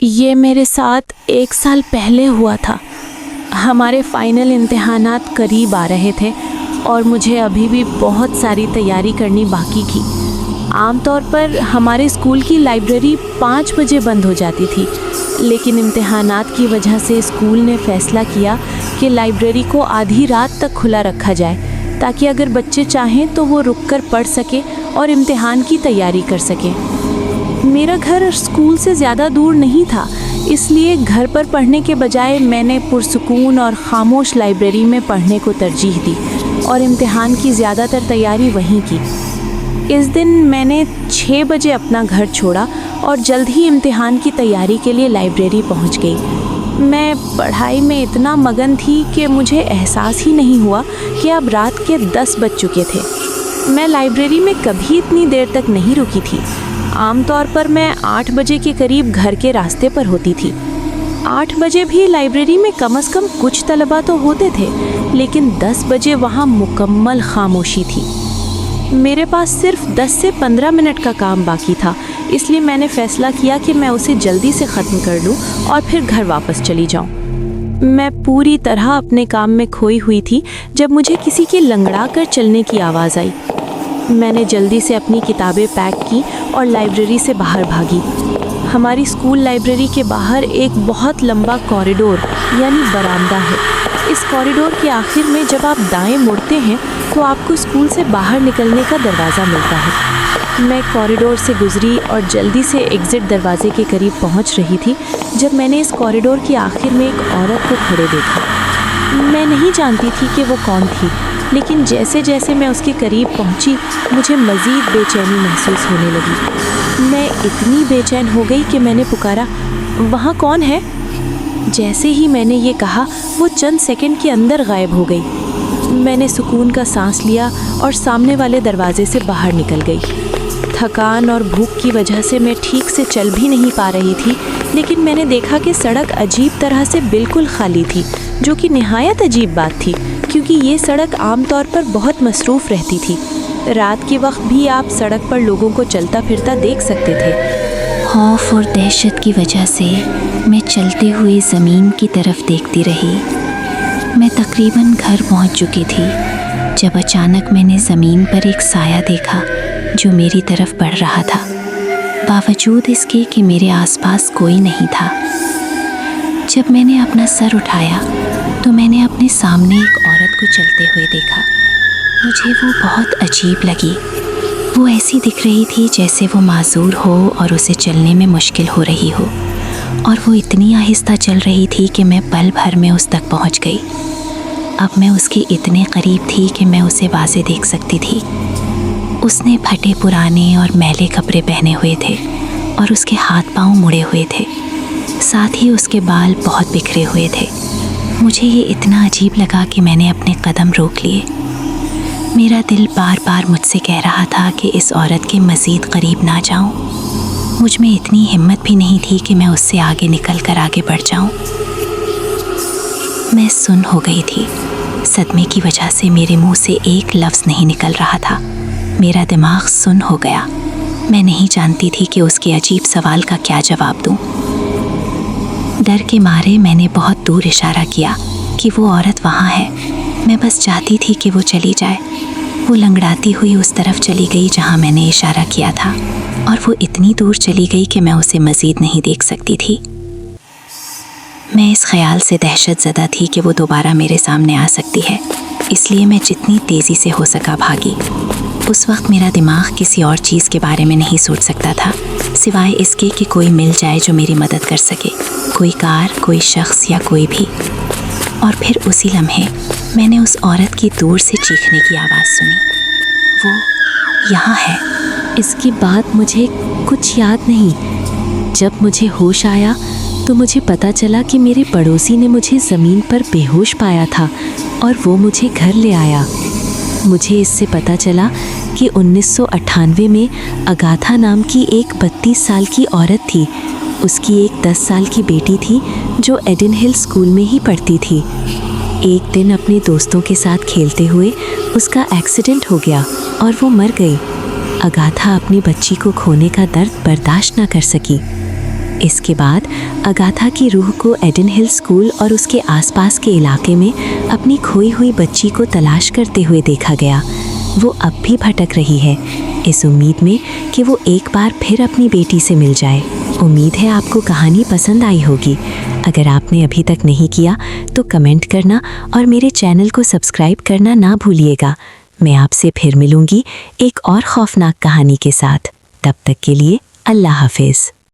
یہ میرے ساتھ 1 سال پہلے ہوا تھا۔ ہمارے فائنل امتحانات قریب آ رہے تھے اور مجھے ابھی بھی بہت ساری تیاری کرنی باقی تھی۔ عام طور پر ہمارے اسکول کی لائبریری 5 بجے بند ہو جاتی تھی، لیکن امتحانات کی وجہ سے اسکول نے فیصلہ کیا کہ لائبریری کو آدھی رات تک کھلا رکھا جائے تاکہ اگر بچے چاہیں تو وہ رک کر پڑھ سکیں اور امتحان کی تیاری کر سکیں۔ میرا گھر اسکول سے زیادہ دور نہیں تھا، اس لیے گھر پر پڑھنے کے بجائے میں نے پرسکون اور خاموش لائبریری میں پڑھنے کو ترجیح دی اور امتحان کی زیادہ تر تیاری وہیں کی۔ اس دن میں نے 6 بجے اپنا گھر چھوڑا اور جلد ہی امتحان کی تیاری کے لیے لائبریری پہنچ گئی۔ میں پڑھائی میں اتنا مگن تھی کہ مجھے احساس ہی نہیں ہوا کہ اب رات کے 10 بج چکے تھے۔ میں لائبریری میں کبھی اتنی دیر تک نہیں رکی تھی۔ عام طور پر میں 8 بجے کے قریب گھر کے راستے پر ہوتی تھی۔ 8 بجے بھی لائبریری میں کم از کم کچھ طلباء تو ہوتے تھے، لیکن 10 بجے وہاں مکمل خاموشی تھی۔ میرے پاس صرف 10 سے 15 منٹ کا کام باقی تھا، اس لیے میں نے فیصلہ کیا کہ میں اسے جلدی سے ختم کر لوں اور پھر گھر واپس چلی جاؤں۔ میں پوری طرح اپنے کام میں کھوئی ہوئی تھی جب مجھے کسی کے لنگڑا کر چلنے کی آواز آئی۔ میں نے جلدی سے اپنی کتابیں پیک کی اور لائبریری سے باہر بھاگی۔ ہماری اسکول لائبریری کے باہر ایک بہت لمبا کوریڈور یعنی برآمدہ ہے۔ اس کوریڈور کے آخر میں جب آپ دائیں مڑتے ہیں تو آپ کو اسکول سے باہر نکلنے کا دروازہ ملتا ہے۔ میں کوریڈور سے گزری اور جلدی سے ایگزٹ دروازے کے قریب پہنچ رہی تھی جب میں نے اس کوریڈور کے آخر میں ایک عورت کو کھڑے دیکھا۔ میں نہیں جانتی تھی کہ وہ کون تھی، لیکن جیسے جیسے میں اس کے قریب پہنچی مجھے مزید بے چینی محسوس ہونے لگی۔ میں اتنی بے چین ہو گئی کہ میں نے پکارا، وہاں کون ہے؟ جیسے ہی میں نے یہ کہا وہ چند سیکنڈ کے اندر غائب ہو گئی۔ میں نے سکون کا سانس لیا اور سامنے والے دروازے سے باہر نکل گئی۔ تھکان اور بھوک کی وجہ سے میں ٹھیک سے چل بھی نہیں پا رہی تھی، لیکن میں نے دیکھا کہ سڑک عجیب طرح سے بالکل خالی تھی، جو کہ نہایت عجیب بات تھی کیونکہ یہ سڑک عام طور پر بہت مصروف رہتی تھی۔ رات کے وقت بھی آپ سڑک پر لوگوں کو چلتا پھرتا دیکھ سکتے تھے۔ خوف اور دہشت کی وجہ سے میں چلتے ہوئے زمین کی طرف دیکھتی رہی۔ میں تقریباً گھر پہنچ چکی تھی جب اچانک میں نے زمین پر ایک سایہ دیکھا جو میری طرف بڑھ رہا تھا، باوجود اس کے کہ میرے آس پاس کوئی نہیں تھا۔ جب میں نے اپنا سر اٹھایا تو میں نے اپنے سامنے ایک عورت کو چلتے ہوئے دیکھا۔ مجھے وہ بہت عجیب لگی۔ وہ ایسی دکھ رہی تھی جیسے وہ معذور ہو اور اسے چلنے میں مشکل ہو رہی ہو، اور وہ اتنی آہستہ چل رہی تھی کہ میں پل بھر میں اس تک پہنچ گئی۔ اب میں اس کے اتنے قریب تھی کہ میں اسے واضح دیکھ سکتی تھی۔ اس نے پھٹے پرانے اور میلے کپڑے پہنے ہوئے تھے اور اس کے ہاتھ پاؤں مڑے ہوئے تھے، ساتھ ہی اس کے بال بہت بکھرے ہوئے تھے۔ مجھے یہ اتنا عجیب لگا کہ میں نے اپنے قدم روک لیے۔ میرا دل بار بار مجھ سے کہہ رہا تھا کہ اس عورت کے مزید قریب نہ جاؤں۔ مجھ میں اتنی ہمت بھی نہیں تھی کہ میں اس سے آگے نکل کر آگے بڑھ جاؤں۔ میں سن ہو گئی تھی۔ صدمے کی وجہ سے میرے منہ سے ایک لفظ نہیں نکل رہا تھا۔ میرا دماغ سن ہو گیا۔ میں نہیں جانتی تھی کہ اس کے عجیب سوال کا کیا جواب دوں۔ ڈر کے مارے میں نے بہت دور اشارہ کیا کہ وہ عورت وہاں ہے۔ میں بس چاہتی تھی کہ وہ چلی جائے۔ وہ لنگڑاتی ہوئی اس طرف چلی گئی جہاں میں نے اشارہ کیا تھا، اور وہ اتنی دور چلی گئی کہ میں اسے مزید نہیں دیکھ سکتی تھی۔ میں اس خیال سے دہشت زدہ تھی کہ وہ دوبارہ میرے سامنے آ سکتی ہے، اس لیے میں جتنی تیزی سے ہو سکا بھاگی۔ اس وقت میرا دماغ کسی اور چیز کے بارے میں نہیں سوچ سکتا تھا سوائے اس کے کہ کوئی مل جائے جو میری مدد کر سکے، کوئی کار، کوئی شخص یا کوئی بھی۔ اور پھر اسی لمحے میں نے اس عورت کی دور سے چیخنے کی آواز سنی، وہ یہاں ہے۔ اس کے بعد مجھے کچھ یاد نہیں۔ جب مجھے ہوش آیا تو مجھے پتہ چلا کہ میرے پڑوسی نے مجھے زمین پر بے ہوش پایا تھا اور وہ مجھے گھر لے آیا۔ مجھے اس سے پتہ چلا کہ 1998 میں اگاتھا نام کی ایک 32 سال کی عورت تھی۔ اس کی ایک 10 سال کی بیٹی تھی جو ایڈن ہل اسکول میں ہی پڑھتی تھی۔ ایک دن اپنے دوستوں کے ساتھ کھیلتے ہوئے اس کا ایکسیڈنٹ ہو گیا اور وہ مر گئی۔ اگاتھا اپنی بچی کو کھونے کا درد برداشت نہ کر سکی۔ اس کے بعد اگاتھا کی روح کو ایڈن ہل اسکول اور اس کے آس پاس کے علاقے میں اپنی کھوئی ہوئی بچی کو تلاش کرتے ہوئے دیکھا گیا۔ وہ اب بھی بھٹک رہی ہے، اس امید میں کہ وہ ایک بار پھر اپنی بیٹی سے مل جائے۔ امید ہے آپ کو کہانی پسند آئی ہوگی۔ اگر آپ نے ابھی تک نہیں کیا تو کمنٹ کرنا اور میرے چینل کو سبسکرائب کرنا نہ بھولیے گا۔ میں آپ سے پھر ملوں گی ایک اور خوفناک کہانی کے ساتھ۔ تب تک کے لیے اللہ حافظ۔